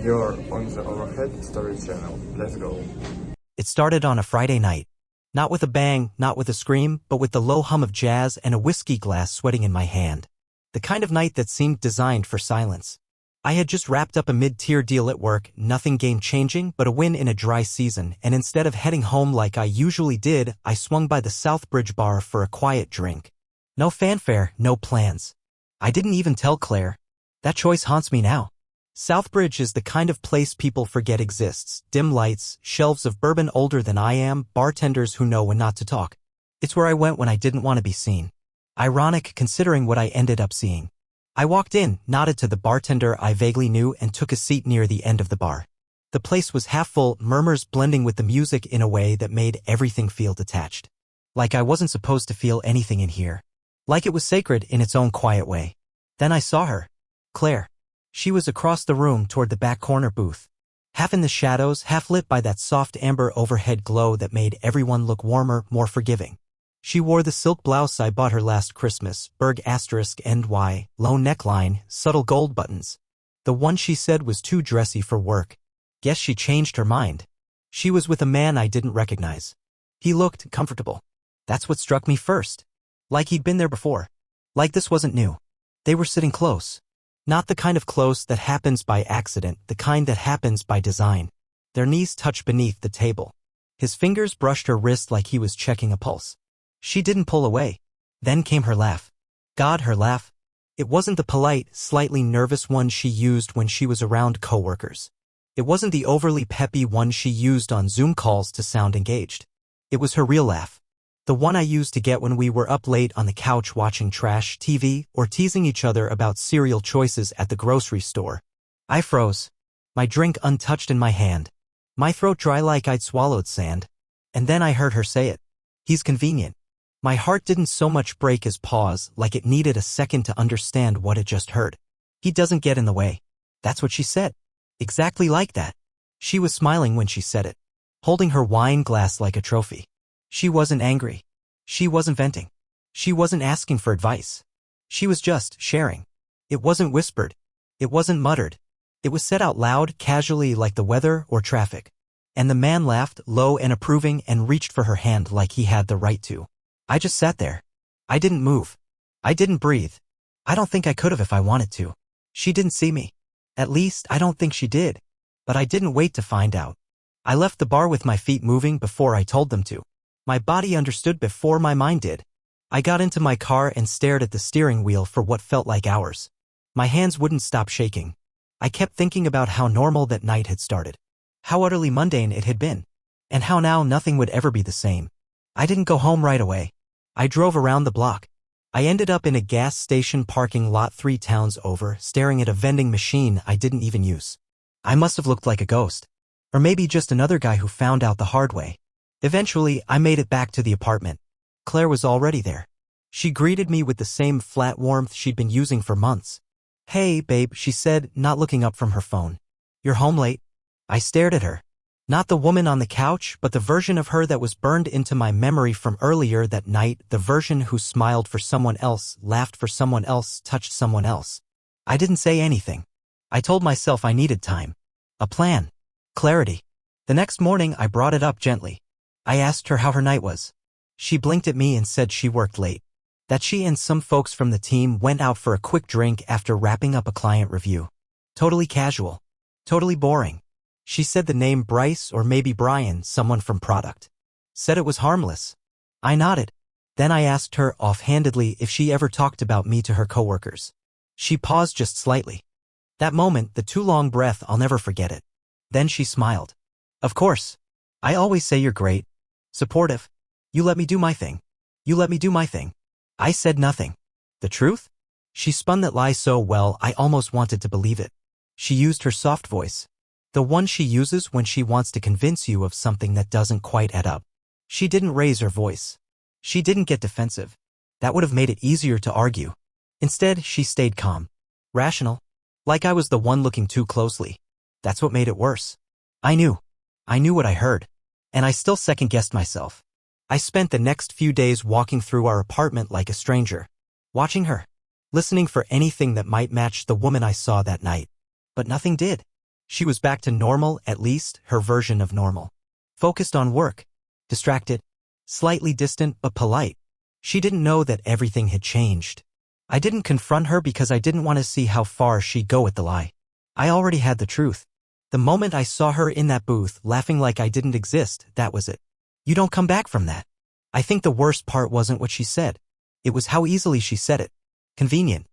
You're on the Overhead Story channel. Let's go. It started on a Friday night. Not with a bang, not with a scream, but with the low hum of jazz and a whiskey glass sweating in my hand. The kind of night that seemed designed for silence. I had just wrapped up a mid-tier deal at work, nothing game-changing but a win in a dry season, and instead of heading home like I usually did, I swung by the Southbridge bar for a quiet drink. No fanfare, no plans. I didn't even tell Claire. That choice haunts me now. Southbridge is the kind of place people forget exists. Dim lights, shelves of bourbon older than I am, bartenders who know when not to talk. It's where I went when I didn't want to be seen. Ironic considering what I ended up seeing. I walked in, nodded to the bartender I vaguely knew and took a seat near the end of the bar. The place was half full, murmurs blending with the music in a way that made everything feel detached. Like I wasn't supposed to feel anything in here. Like it was sacred in its own quiet way. Then I saw her. Claire. She was across the room toward the back corner booth. Half in the shadows, half lit by that soft amber overhead glow that made everyone look warmer, more forgiving. She wore the silk blouse I bought her last Christmas, Berg *NY, low neckline, subtle gold buttons. The one she said was too dressy for work. Guess she changed her mind. She was with a man I didn't recognize. He looked comfortable. That's what struck me first. Like he'd been there before. Like this wasn't new. They were sitting close. Not the kind of close that happens by accident, the kind that happens by design. Their knees touched beneath the table. His fingers brushed her wrist like he was checking a pulse. She didn't pull away. Then came her laugh. God, her laugh. It wasn't the polite, slightly nervous one she used when she was around coworkers. It wasn't the overly peppy one she used on Zoom calls to sound engaged. It was her real laugh. The one I used to get when we were up late on the couch watching trash TV or teasing each other about cereal choices at the grocery store. I froze. My drink untouched in my hand. My throat dry like I'd swallowed sand. And then I heard her say it. He's convenient. My heart didn't so much break as pause, like it needed a second to understand what it just heard. He doesn't get in the way. That's what she said. Exactly like that. She was smiling when she said it. Holding her wine glass like a trophy. She wasn't angry. She wasn't venting. She wasn't asking for advice. She was just sharing. It wasn't whispered. It wasn't muttered. It was said out loud, casually like the weather or traffic. And the man laughed, low and approving, and reached for her hand like he had the right to. I just sat there. I didn't move. I didn't breathe. I don't think I could have if I wanted to. She didn't see me. At least, I don't think she did. But I didn't wait to find out. I left the bar with my feet moving before I told them to. My body understood before my mind did. I got into my car and stared at the steering wheel for what felt like hours. My hands wouldn't stop shaking. I kept thinking about how normal that night had started. How utterly mundane it had been. And how now nothing would ever be the same. I didn't go home right away. I drove around the block. I ended up in a gas station parking lot 3 towns over, staring at a vending machine I didn't even use. I must have looked like a ghost. Or maybe just another guy who found out the hard way. Eventually, I made it back to the apartment. Claire was already there. She greeted me with the same flat warmth she'd been using for months. "Hey, babe," she said, not looking up from her phone. "You're home late?" I stared at her. Not the woman on the couch, but the version of her that was burned into my memory from earlier that night, the version who smiled for someone else, laughed for someone else, touched someone else. I didn't say anything. I told myself I needed time. A plan. Clarity. The next morning, I brought it up gently. I asked her how her night was. She blinked at me and said she worked late. That she and some folks from the team went out for a quick drink after wrapping up a client review. Totally casual. Totally boring. She said the name Bryce or maybe Brian, someone from product. Said it was harmless. I nodded. Then I asked her offhandedly if she ever talked about me to her coworkers. She paused just slightly. That moment, the too long breath, I'll never forget it. Then she smiled. "Of course. I always say you're great. Supportive. You let me do my thing. You let me do my thing." I said nothing. The truth? She spun that lie so well I almost wanted to believe it. She used her soft voice. The one she uses when she wants to convince you of something that doesn't quite add up. She didn't raise her voice. She didn't get defensive. That would have made it easier to argue. Instead, she stayed calm. Rational. Like I was the one looking too closely. That's what made it worse. I knew. I knew what I heard. And I still second-guessed myself. I spent the next few days walking through our apartment like a stranger. Watching her. Listening for anything that might match the woman I saw that night. But nothing did. She was back to normal, at least her version of normal. Focused on work. Distracted. Slightly distant but polite. She didn't know that everything had changed. I didn't confront her because I didn't want to see how far she'd go with the lie. I already had the truth. The moment I saw her in that booth, laughing like I didn't exist, that was it. You don't come back from that. I think the worst part wasn't what she said. It was how easily she said it. Convenient.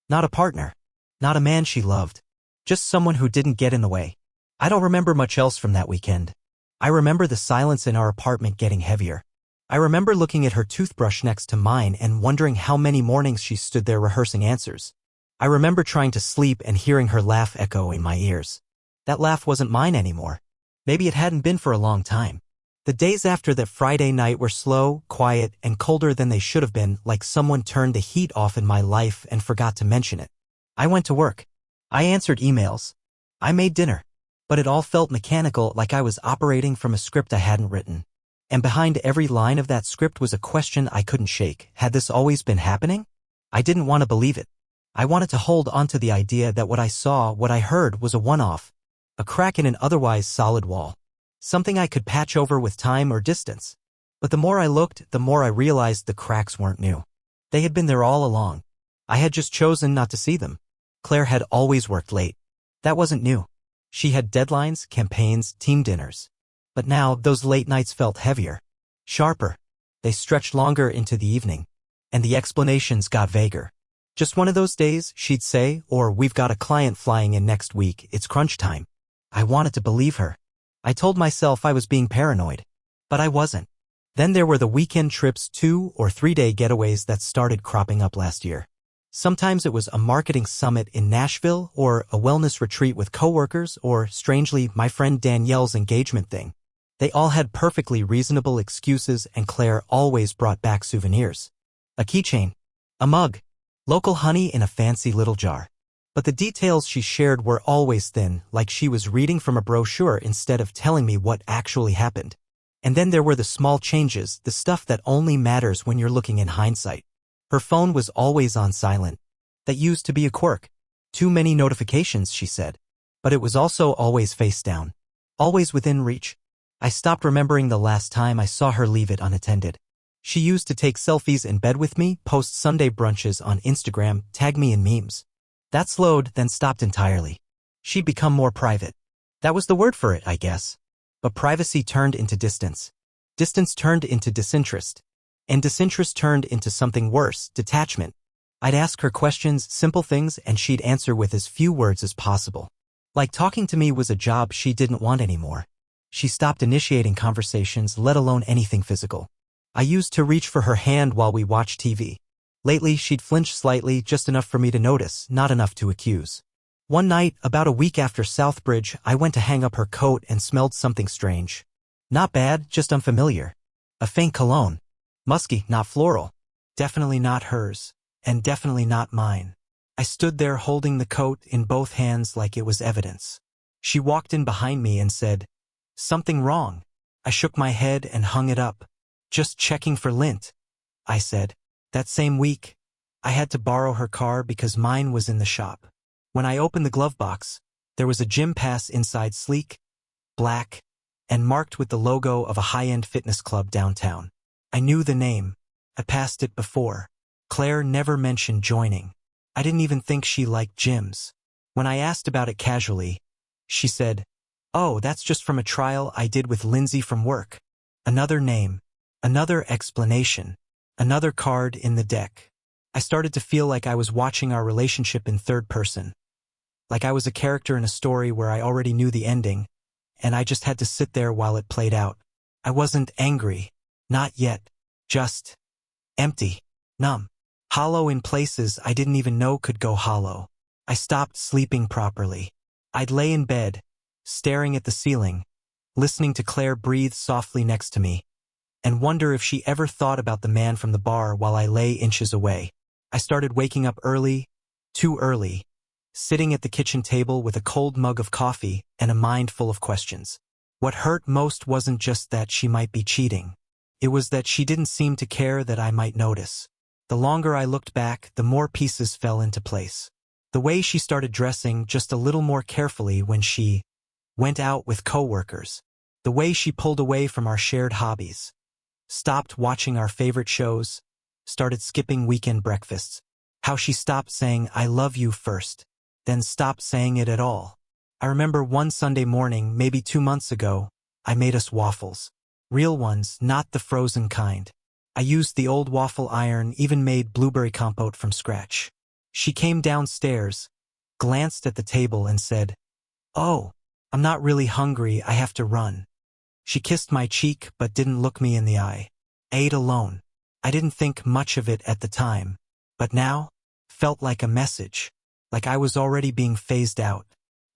Not a partner. Not a man she loved. Just someone who didn't get in the way. I don't remember much else from that weekend. I remember the silence in our apartment getting heavier. I remember looking at her toothbrush next to mine and wondering how many mornings she stood there rehearsing answers. I remember trying to sleep and hearing her laugh echo in my ears. That laugh wasn't mine anymore. Maybe it hadn't been for a long time. The days after that Friday night were slow, quiet, and colder than they should have been, like someone turned the heat off in my life and forgot to mention it. I went to work. I answered emails. I made dinner. But it all felt mechanical, like I was operating from a script I hadn't written. And behind every line of that script was a question I couldn't shake. Had this always been happening? I didn't want to believe it. I wanted to hold onto the idea that what I saw, what I heard, was a one-off. A crack in an otherwise solid wall. Something I could patch over with time or distance. But the more I looked, the more I realized the cracks weren't new. They had been there all along. I had just chosen not to see them. Claire had always worked late. That wasn't new. She had deadlines, campaigns, team dinners. But now, those late nights felt heavier. Sharper. They stretched longer into the evening. And the explanations got vaguer. Just one of those days, she'd say, or we've got a client flying in next week, it's crunch time. I wanted to believe her. I told myself I was being paranoid. But I wasn't. Then there were the weekend trips, 2 or 3 day getaways that started cropping up last year. Sometimes it was a marketing summit in Nashville, or a wellness retreat with coworkers, or, strangely, my friend Danielle's engagement thing. They all had perfectly reasonable excuses, and Claire always brought back souvenirs. A keychain. A mug. Local honey in a fancy little jar. But the details she shared were always thin, like she was reading from a brochure instead of telling me what actually happened. And then there were the small changes, the stuff that only matters when you're looking in hindsight. Her phone was always on silent. That used to be a quirk. Too many notifications, she said. But it was also always face down. Always within reach. I stopped remembering the last time I saw her leave it unattended. She used to take selfies in bed with me, post Sunday brunches on Instagram, tag me in memes. That slowed, then stopped entirely. She'd become more private. That was the word for it, I guess. But privacy turned into distance. Distance turned into disinterest. And disinterest turned into something worse, detachment. I'd ask her questions, simple things, and she'd answer with as few words as possible. Like talking to me was a job she didn't want anymore. She stopped initiating conversations, let alone anything physical. I used to reach for her hand while we watched TV. Lately, she'd flinch slightly, just enough for me to notice, not enough to accuse. One night, about a week after Southbridge, I went to hang up her coat and smelled something strange. Not bad, just unfamiliar. A faint cologne. Musky, not floral. Definitely not hers. And definitely not mine. I stood there holding the coat in both hands like it was evidence. She walked in behind me and said, "Something wrong." I shook my head and hung it up. "Just checking for lint," I said. That same week, I had to borrow her car because mine was in the shop. When I opened the glove box, there was a gym pass inside, sleek, black, and marked with the logo of a high-end fitness club downtown. I knew the name. I passed it before. Claire never mentioned joining. I didn't even think she liked gyms. When I asked about it casually, she said, "Oh, that's just from a trial I did with Lindsay from work." Another name. Another explanation. Another card in the deck. I started to feel like I was watching our relationship in third person. Like I was a character in a story where I already knew the ending, and I just had to sit there while it played out. I wasn't angry. Not yet. Just empty. Numb. Hollow in places I didn't even know could go hollow. I stopped sleeping properly. I'd lay in bed, staring at the ceiling, listening to Claire breathe softly next to me, and wonder if she ever thought about the man from the bar while I lay inches away. I started waking up early, too early, sitting at the kitchen table with a cold mug of coffee and a mind full of questions. What hurt most wasn't just that she might be cheating. It was that she didn't seem to care that I might notice. The longer I looked back, the more pieces fell into place. The way she started dressing just a little more carefully when she went out with coworkers, the way she pulled away from our shared hobbies, stopped watching our favorite shows, started skipping weekend breakfasts, how she stopped saying "I love you" first, then stopped saying it at all. I remember one Sunday morning, maybe 2 months ago, I made us waffles. Real ones, not the frozen kind. I used the old waffle iron, even made blueberry compote from scratch. She came downstairs, glanced at the table and said, "Oh, I'm not really hungry, I have to run." She kissed my cheek but didn't look me in the eye. I ate alone. I didn't think much of it at the time, but now, felt like a message, like I was already being phased out,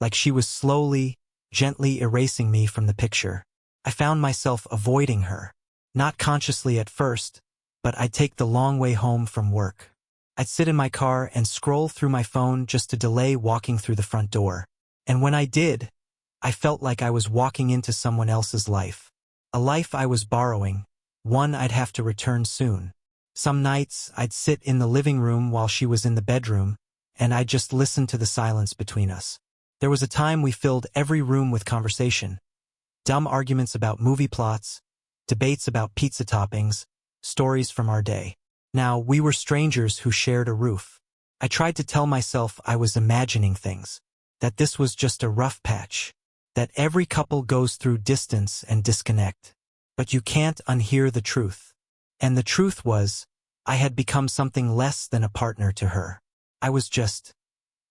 like she was slowly, gently erasing me from the picture. I found myself avoiding her. Not consciously at first, but I'd take the long way home from work. I'd sit in my car and scroll through my phone just to delay walking through the front door. And when I did, I felt like I was walking into someone else's life. A life I was borrowing, one I'd have to return soon. Some nights, I'd sit in the living room while she was in the bedroom, and I'd just listen to the silence between us. There was a time we filled every room with conversation. Dumb arguments about movie plots, debates about pizza toppings, stories from our day. Now, we were strangers who shared a roof. I tried to tell myself I was imagining things, that this was just a rough patch, that every couple goes through distance and disconnect. But you can't unhear the truth. And the truth was, I had become something less than a partner to her. I was just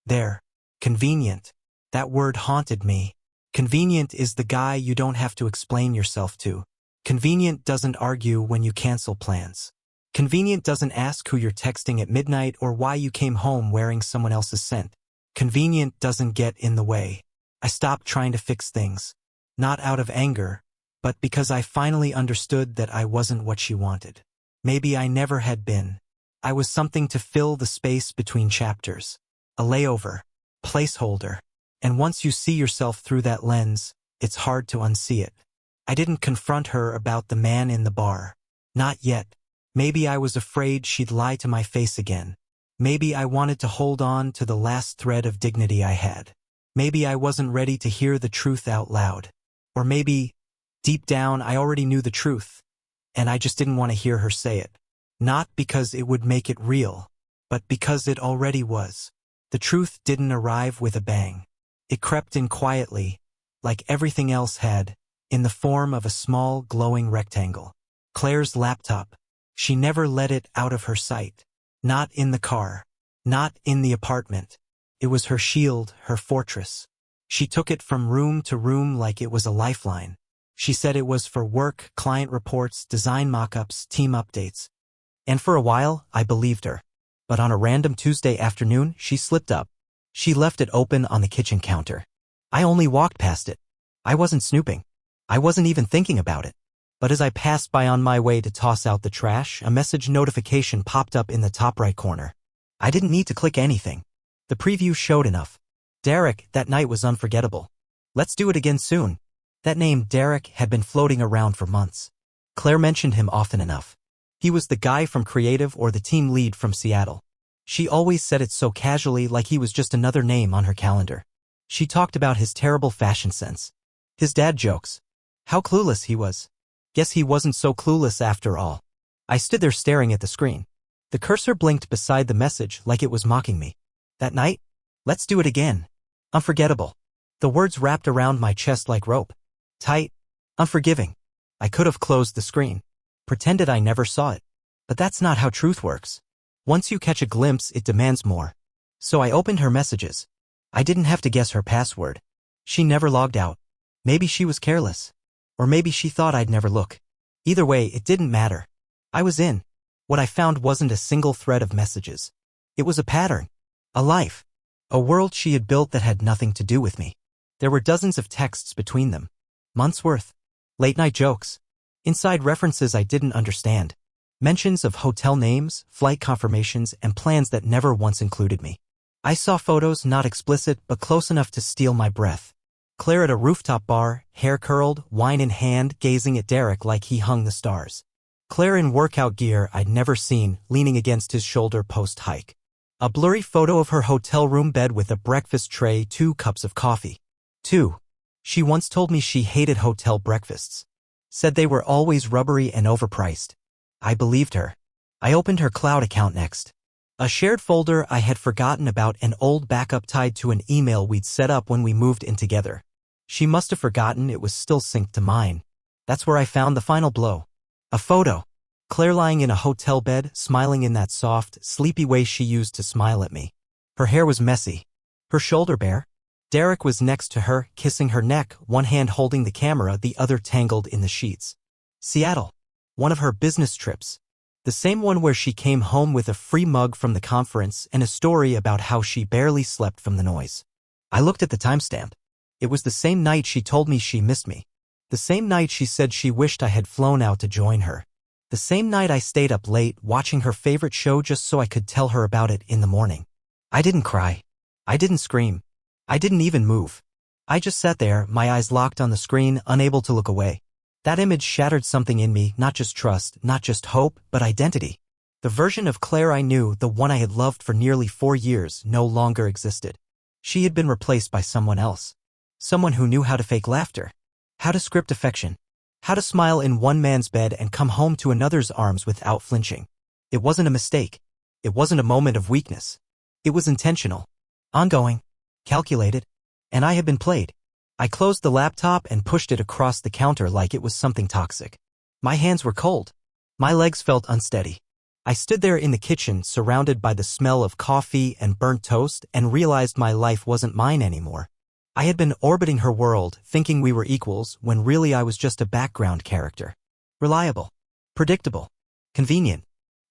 there. Convenient. That word haunted me. Convenient is the guy you don't have to explain yourself to. Convenient doesn't argue when you cancel plans. Convenient doesn't ask who you're texting at midnight or why you came home wearing someone else's scent. Convenient doesn't get in the way. I stopped trying to fix things. Not out of anger, but because I finally understood that I wasn't what she wanted. Maybe I never had been. I was something to fill the space between chapters. A layover. Placeholder. And once you see yourself through that lens, it's hard to unsee it. I didn't confront her about the man in the bar. Not yet. Maybe I was afraid she'd lie to my face again. Maybe I wanted to hold on to the last thread of dignity I had. Maybe I wasn't ready to hear the truth out loud. Or maybe, deep down, I already knew the truth, and I just didn't want to hear her say it. Not because it would make it real, but because it already was. The truth didn't arrive with a bang. It crept in quietly, like everything else had, in the form of a small, glowing rectangle. Claire's laptop. She never let it out of her sight. Not in the car. Not in the apartment. It was her shield, her fortress. She took it from room to room like it was a lifeline. She said it was for work, client reports, design mock-ups, team updates. And for a while, I believed her. But on a random Tuesday afternoon, she slipped up. She left it open on the kitchen counter. I only walked past it. I wasn't snooping. I wasn't even thinking about it. But as I passed by on my way to toss out the trash, a message notification popped up in the top right corner. I didn't need to click anything. The preview showed enough. Derek, that night was unforgettable. Let's do it again soon. That name Derek had been floating around for months. Claire mentioned him often enough. He was the guy from Creative or the team lead from Seattle. She always said it so casually, like he was just another name on her calendar. She talked about his terrible fashion sense. His dad jokes. How clueless he was. Guess he wasn't so clueless after all. I stood there staring at the screen. The cursor blinked beside the message like it was mocking me. That night? Let's do it again. Unforgettable. The words wrapped around my chest like rope. Tight. Unforgiving. I could have closed the screen. Pretended I never saw it. But that's not how truth works. Once you catch a glimpse, it demands more. So I opened her messages. I didn't have to guess her password. She never logged out. Maybe she was careless. Or maybe she thought I'd never look. Either way, it didn't matter. I was in. What I found wasn't a single thread of messages. It was a pattern. A life. A world she had built that had nothing to do with me. There were dozens of texts between them. Months worth. Late-night jokes. Inside references I didn't understand. Mentions of hotel names, flight confirmations, and plans that never once included me. I saw photos not explicit but close enough to steal my breath. Claire at a rooftop bar, hair curled, wine in hand, gazing at Derek like he hung the stars. Claire in workout gear I'd never seen, leaning against his shoulder post-hike. A blurry photo of her hotel room bed with a breakfast tray, 2 cups of coffee. 2. She once told me she hated hotel breakfasts. Said they were always rubbery and overpriced. I believed her. I opened her cloud account next. A shared folder I had forgotten about, an old backup tied to an email we'd set up when we moved in together. She must have forgotten it was still synced to mine. That's where I found the final blow. A photo. Claire lying in a hotel bed, smiling in that soft, sleepy way she used to smile at me. Her hair was messy. Her shoulder bare. Derek was next to her, kissing her neck, one hand holding the camera, the other tangled in the sheets. Seattle. One of her business trips. The same one where she came home with a free mug from the conference and a story about how she barely slept from the noise. I looked at the timestamp. It was the same night she told me she missed me. The same night she said she wished I had flown out to join her. The same night I stayed up late watching her favorite show just so I could tell her about it in the morning. I didn't cry. I didn't scream. I didn't even move. I just sat there, my eyes locked on the screen, unable to look away. That image shattered something in me, not just trust, not just hope, but identity. The version of Claire I knew, the one I had loved for nearly 4 years, no longer existed. She had been replaced by someone else. Someone who knew how to fake laughter. How to script affection. How to smile in one man's bed and come home to another's arms without flinching. It wasn't a mistake. It wasn't a moment of weakness. It was intentional. Ongoing. Calculated. And I had been played. I closed the laptop and pushed it across the counter like it was something toxic. My hands were cold. My legs felt unsteady. I stood there in the kitchen, surrounded by the smell of coffee and burnt toast, and realized my life wasn't mine anymore. I had been orbiting her world, thinking we were equals, when really I was just a background character. Reliable. Predictable. Convenient.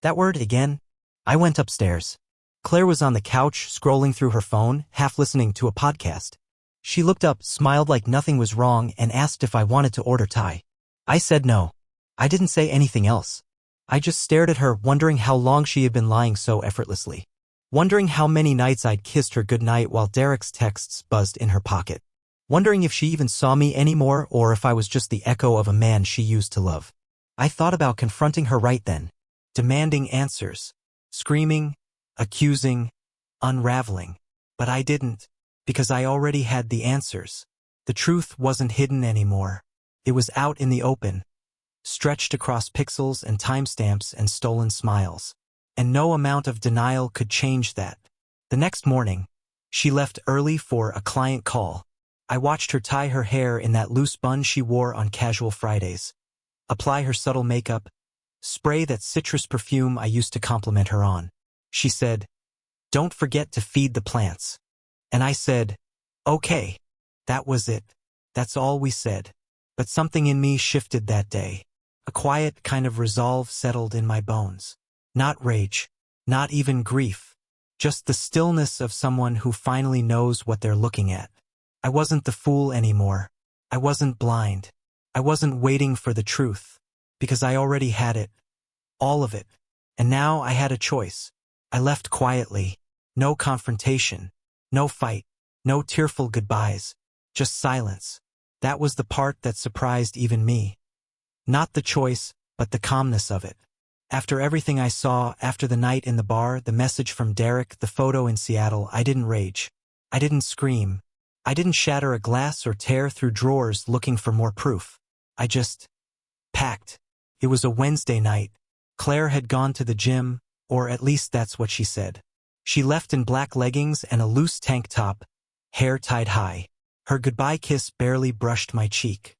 That word again. I went upstairs. Claire was on the couch, scrolling through her phone, half listening to a podcast. She looked up, smiled like nothing was wrong, and asked if I wanted to order Thai. I said no. I didn't say anything else. I just stared at her, wondering how long she had been lying so effortlessly. Wondering how many nights I'd kissed her goodnight while Derek's texts buzzed in her pocket. Wondering if she even saw me anymore or if I was just the echo of a man she used to love. I thought about confronting her right then. Demanding answers. Screaming. Accusing. Unraveling. But I didn't. Because I already had the answers. The truth wasn't hidden anymore. It was out in the open. Stretched across pixels and timestamps and stolen smiles. And no amount of denial could change that. The next morning, she left early for a client call. I watched her tie her hair in that loose bun she wore on casual Fridays. Apply her subtle makeup. Spray that citrus perfume I used to compliment her on. She said, "Don't forget to feed the plants." And I said, "Okay." That was it. That's all we said. But something in me shifted that day. A quiet kind of resolve settled in my bones. Not rage. Not even grief. Just the stillness of someone who finally knows what they're looking at. I wasn't the fool anymore. I wasn't blind. I wasn't waiting for the truth. Because I already had it. All of it. And now I had a choice. I left quietly. No confrontation. No fight. No tearful goodbyes. Just silence. That was the part that surprised even me. Not the choice, but the calmness of it. After everything I saw, after the night in the bar, the message from Derek, the photo in Seattle, I didn't rage. I didn't scream. I didn't shatter a glass or tear through drawers looking for more proof. I just packed. It was a Wednesday night. Claire had gone to the gym, or at least that's what she said. She left in black leggings and a loose tank top, hair tied high. Her goodbye kiss barely brushed my cheek.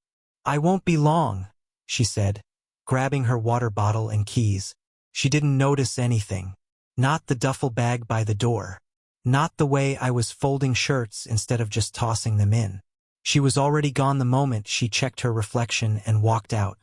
"I won't be long," she said, grabbing her water bottle and keys. She didn't notice anything. Not the duffel bag by the door. Not the way I was folding shirts instead of just tossing them in. She was already gone the moment she checked her reflection and walked out.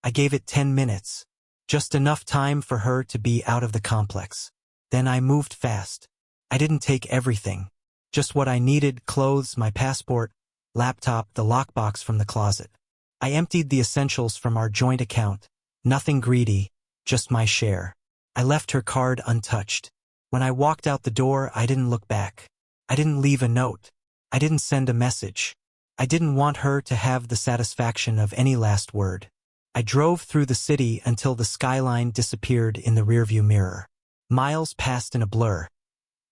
I gave it 10 minutes. Just enough time for her to be out of the complex. Then I moved fast. I didn't take everything. Just what I needed: clothes, my passport, laptop, the lockbox from the closet. I emptied the essentials from our joint account. Nothing greedy, just my share. I left her card untouched. When I walked out the door, I didn't look back. I didn't leave a note. I didn't send a message. I didn't want her to have the satisfaction of any last word. I drove through the city until the skyline disappeared in the rearview mirror. Miles passed in a blur.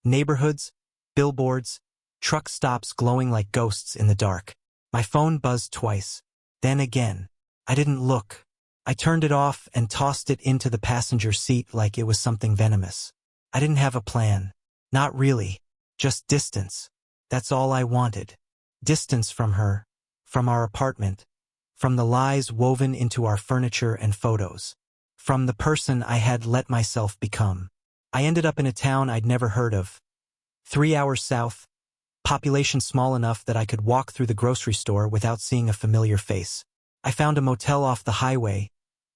Neighborhoods, billboards, truck stops glowing like ghosts in the dark. My phone buzzed twice. Then again. I didn't look. I turned it off and tossed it into the passenger seat like it was something venomous. I didn't have a plan. Not really. Just distance. That's all I wanted. Distance from her, from our apartment, from the lies woven into our furniture and photos, from the person I had let myself become. I ended up in a town I'd never heard of. 3 hours south, population small enough that I could walk through the grocery store without seeing a familiar face. I found a motel off the highway,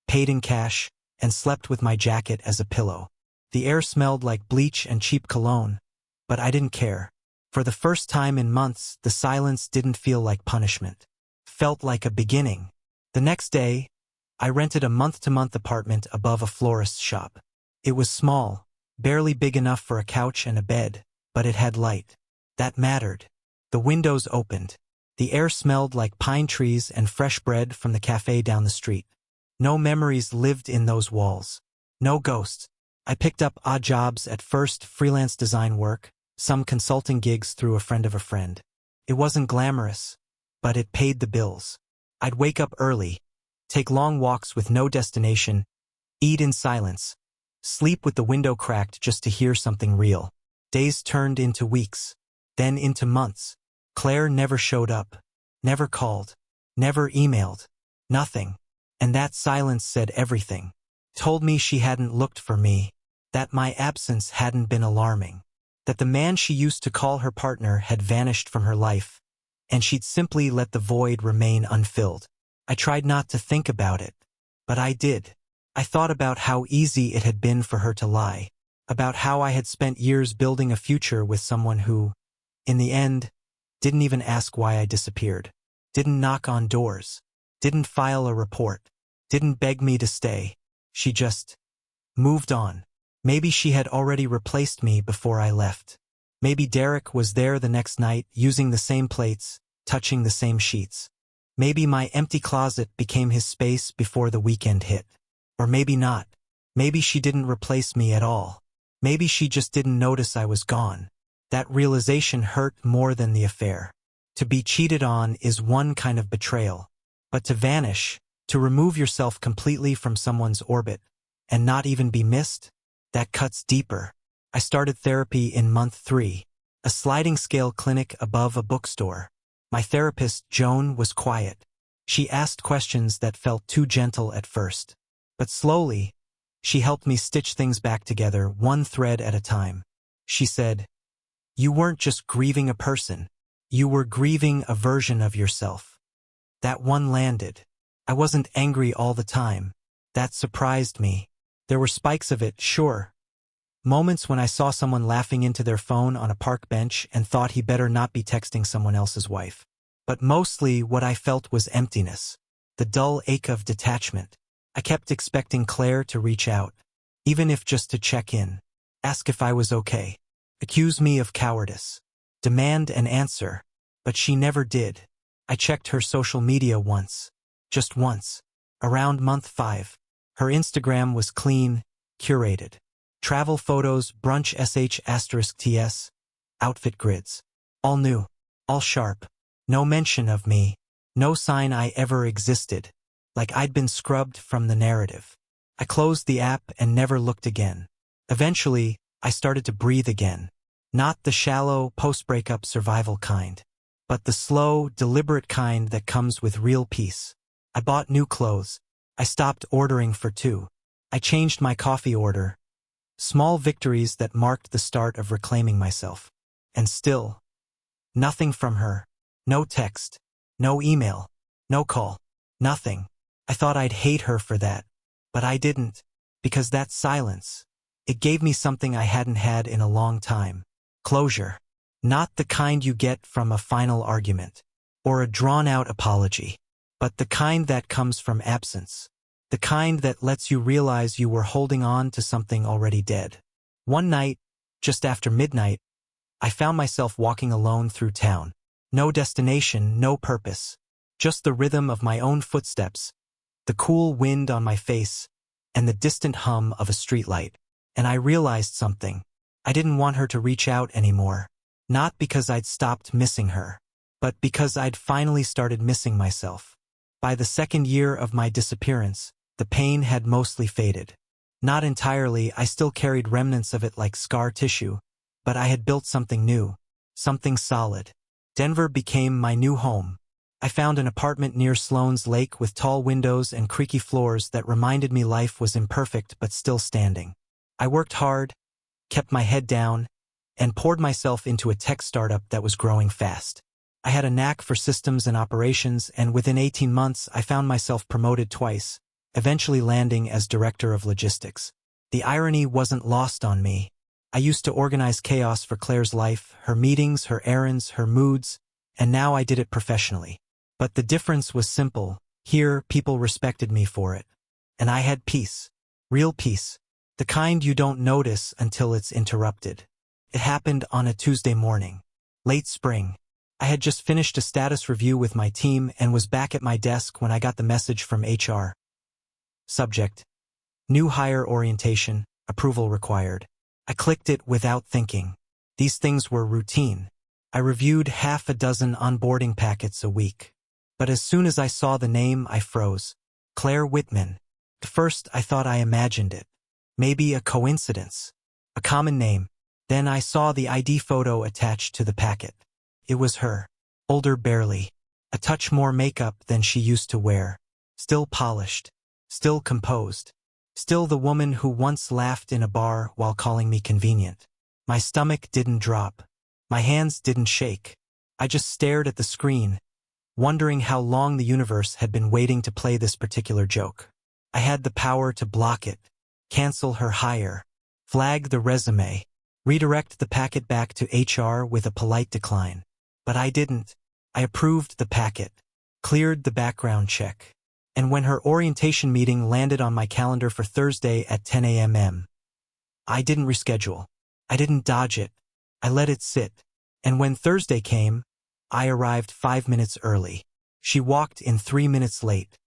paid in cash, and slept with my jacket as a pillow. The air smelled like bleach and cheap cologne, but I didn't care. For the first time in months, the silence didn't feel like punishment. Felt like a beginning. The next day, I rented a month-to-month apartment above a florist's shop. It was small, barely big enough for a couch and a bed, but it had light. That mattered. The windows opened. The air smelled like pine trees and fresh bread from the cafe down the street. No memories lived in those walls. No ghosts. I picked up odd jobs at first, freelance design work, some consulting gigs through a friend of a friend. It wasn't glamorous, but it paid the bills. I'd wake up early, take long walks with no destination, eat in silence, sleep with the window cracked just to hear something real. Days turned into weeks, then into months. Claire never showed up, never called, never emailed, nothing. And that silence said everything. Told me she hadn't looked for me, that my absence hadn't been alarming, that the man she used to call her partner had vanished from her life, and she'd simply let the void remain unfilled. I tried not to think about it, but I did. I thought about how easy it had been for her to lie, about how I had spent years building a future with someone who, in the end, didn't even ask why I disappeared, didn't knock on doors, didn't file a report, didn't beg me to stay. She just moved on. Maybe she had already replaced me before I left. Maybe Derek was there the next night, using the same plates, touching the same sheets. Maybe my empty closet became his space before the weekend hit. Or maybe not. Maybe she didn't replace me at all. Maybe she just didn't notice I was gone. That realization hurt more than the affair. To be cheated on is one kind of betrayal. But to vanish, to remove yourself completely from someone's orbit, and not even be missed, that cuts deeper. I started therapy in month 3, a sliding scale clinic above a bookstore. My therapist, Joan, was quiet. She asked questions that felt too gentle at first. But slowly, she helped me stitch things back together, one thread at a time. She said, "You weren't just grieving a person. You were grieving a version of yourself." That one landed. I wasn't angry all the time. That surprised me. There were spikes of it, sure. Moments when I saw someone laughing into their phone on a park bench and thought he better not be texting someone else's wife. But mostly what I felt was emptiness. The dull ache of detachment. I kept expecting Claire to reach out, even if just to check in, ask if I was okay, accuse me of cowardice, demand an answer, but she never did. I checked her social media once, just once, around month 5. Her Instagram was clean, curated. Travel photos, brunch sh*ts, outfit grids. All new, all sharp. No mention of me, no sign I ever existed, like I'd been scrubbed from the narrative. I closed the app and never looked again. Eventually, I started to breathe again. Not the shallow, post-breakup survival kind, but the slow, deliberate kind that comes with real peace. I bought new clothes. I stopped ordering for 2. I changed my coffee order. Small victories that marked the start of reclaiming myself. And still, nothing from her. No text. No email. No call. Nothing. I thought I'd hate her for that. But I didn't. Because that silence, it gave me something I hadn't had in a long time. Closure. Not the kind you get from a final argument. Or a drawn-out apology. But the kind that comes from absence. The kind that lets you realize you were holding on to something already dead. One night, just after midnight, I found myself walking alone through town. No destination, no purpose. Just the rhythm of my own footsteps, the cool wind on my face, and the distant hum of a streetlight. And I realized something. I didn't want her to reach out anymore. Not because I'd stopped missing her, but because I'd finally started missing myself. By the second year of my disappearance, the pain had mostly faded. Not entirely, I still carried remnants of it like scar tissue, but I had built something new, something solid. Denver became my new home. I found an apartment near Sloan's Lake with tall windows and creaky floors that reminded me life was imperfect but still standing. I worked hard, kept my head down, and poured myself into a tech startup that was growing fast. I had a knack for systems and operations, and within 18 months I found myself promoted twice, eventually landing as director of logistics. The irony wasn't lost on me. I used to organize chaos for Claire's life, her meetings, her errands, her moods, and now I did it professionally. But the difference was simple. Here, people respected me for it. And I had peace. Real peace. The kind you don't notice until it's interrupted. It happened on a Tuesday morning. Late spring. I had just finished a status review with my team and was back at my desk when I got the message from HR. Subject: New hire orientation, approval required. I clicked it without thinking. These things were routine. I reviewed half a dozen onboarding packets a week. But as soon as I saw the name, I froze. Claire Whitman. At first, I thought I imagined it. Maybe a coincidence. A common name. Then I saw the ID photo attached to the packet. It was her. Older barely. A touch more makeup than she used to wear. Still polished. Still composed. Still the woman who once laughed in a bar while calling me convenient. My stomach didn't drop. My hands didn't shake. I just stared at the screen, wondering how long the universe had been waiting to play this particular joke. I had the power to block it, cancel her hire, flag the resume, redirect the packet back to HR with a polite decline. But I didn't. I approved the packet, cleared the background check. And when her orientation meeting landed on my calendar for Thursday at 10 a.m., I didn't reschedule. I didn't dodge it. I let it sit. And when Thursday came, I arrived 5 minutes early. She walked in 3 minutes late.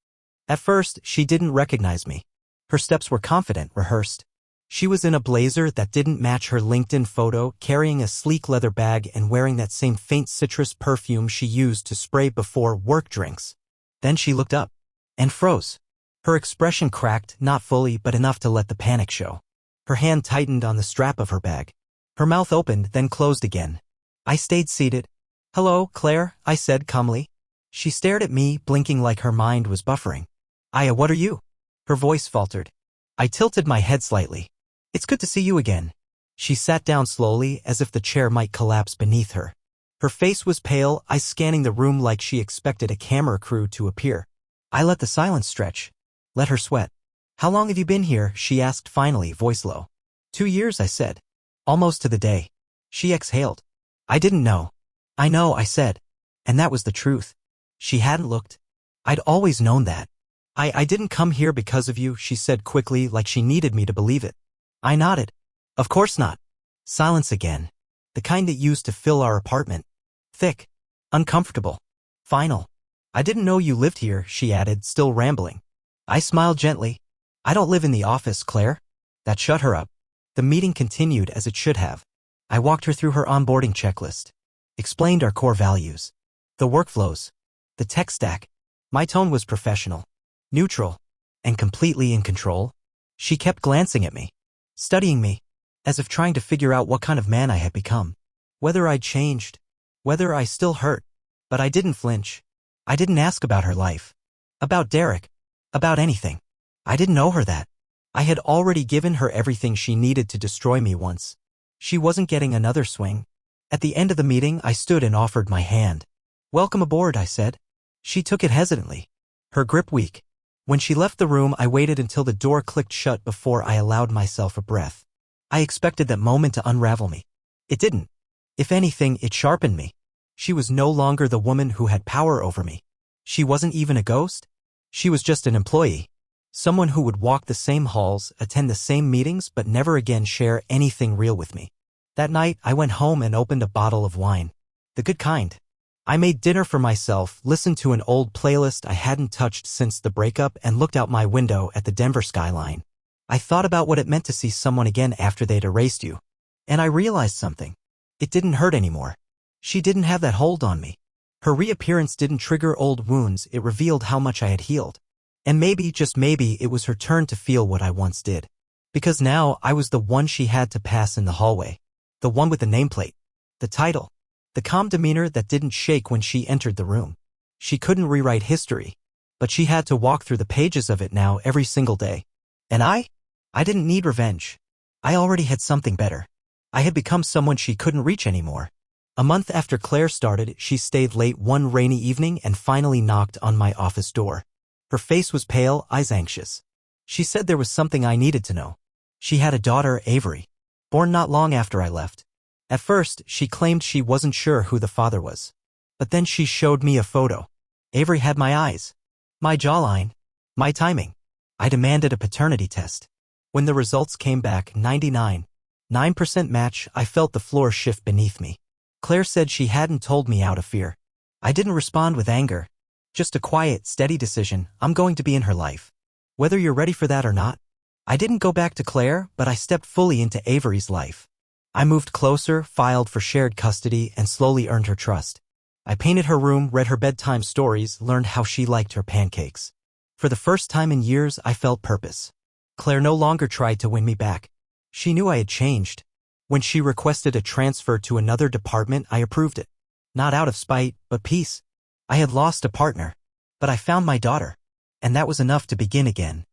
At first, she didn't recognize me. Her steps were confident, rehearsed. She was in a blazer that didn't match her LinkedIn photo, carrying a sleek leather bag and wearing that same faint citrus perfume she used to spray before work drinks. Then she looked up and froze. Her expression cracked, not fully, but enough to let the panic show. Her hand tightened on the strap of her bag. Her mouth opened, then closed again. I stayed seated. "Hello, Claire," I said calmly. She stared at me, blinking like her mind was buffering. "Aya, what are you?" Her voice faltered. I tilted my head slightly. "It's good to see you again." She sat down slowly, as if the chair might collapse beneath her. Her face was pale, eyes scanning the room like she expected a camera crew to appear. I let the silence stretch. Let her sweat. "How long have you been here?" she asked finally, voice low. 2 years, I said. "Almost to the day." She exhaled. "I didn't know." "I know," I said. And that was the truth. She hadn't looked. I'd always known that. I didn't come here because of you," she said quickly, like she needed me to believe it. I nodded. "Of course not." Silence again. The kind that used to fill our apartment. Thick. Uncomfortable. Final. "I didn't know you lived here," she added, still rambling. I smiled gently. "I don't live in the office, Claire." That shut her up. The meeting continued as it should have. I walked her through her onboarding checklist. Explained our core values. The workflows. The tech stack. My tone was professional. Neutral. And completely in control. She kept glancing at me. Studying me. As if trying to figure out what kind of man I had become. Whether I'd changed. Whether I still hurt. But I didn't flinch. I didn't ask about her life. About Derek. About anything. I didn't owe her that. I had already given her everything she needed to destroy me once. She wasn't getting another swing. At the end of the meeting, I stood and offered my hand. "Welcome aboard," I said. She took it hesitantly. Her grip weak. When she left the room, I waited until the door clicked shut before I allowed myself a breath. I expected that moment to unravel me. It didn't. If anything, it sharpened me. She was no longer the woman who had power over me. She wasn't even a ghost. She was just an employee. Someone who would walk the same halls, attend the same meetings, but never again share anything real with me. That night, I went home and opened a bottle of wine. The good kind. I made dinner for myself, listened to an old playlist I hadn't touched since the breakup, and looked out my window at the Denver skyline. I thought about what it meant to see someone again after they'd erased you. And I realized something. It didn't hurt anymore. She didn't have that hold on me. Her reappearance didn't trigger old wounds, it revealed how much I had healed. And maybe, just maybe, it was her turn to feel what I once did. Because now, I was the one she had to pass in the hallway. The one with the nameplate. The title. The calm demeanor that didn't shake when she entered the room. She couldn't rewrite history, but she had to walk through the pages of it now every single day. And I didn't need revenge. I already had something better. I had become someone she couldn't reach anymore. A month after Claire started, she stayed late one rainy evening and finally knocked on my office door. Her face was pale, eyes anxious. She said there was something I needed to know. She had a daughter, Avery, born not long after I left. At first, she claimed she wasn't sure who the father was. But then she showed me a photo. Avery had my eyes, my jawline, my timing. I demanded a paternity test. When the results came back 99.9% match, I felt the floor shift beneath me. Claire said she hadn't told me out of fear. I didn't respond with anger. Just a quiet, steady decision. I'm going to be in her life. Whether you're ready for that or not. I didn't go back to Claire, but I stepped fully into Avery's life. I moved closer, filed for shared custody, and slowly earned her trust. I painted her room, read her bedtime stories, learned how she liked her pancakes. For the first time in years, I felt purpose. Claire no longer tried to win me back. She knew I had changed. When she requested a transfer to another department, I approved it. Not out of spite, but peace. I had lost a partner, but I found my daughter. And that was enough to begin again.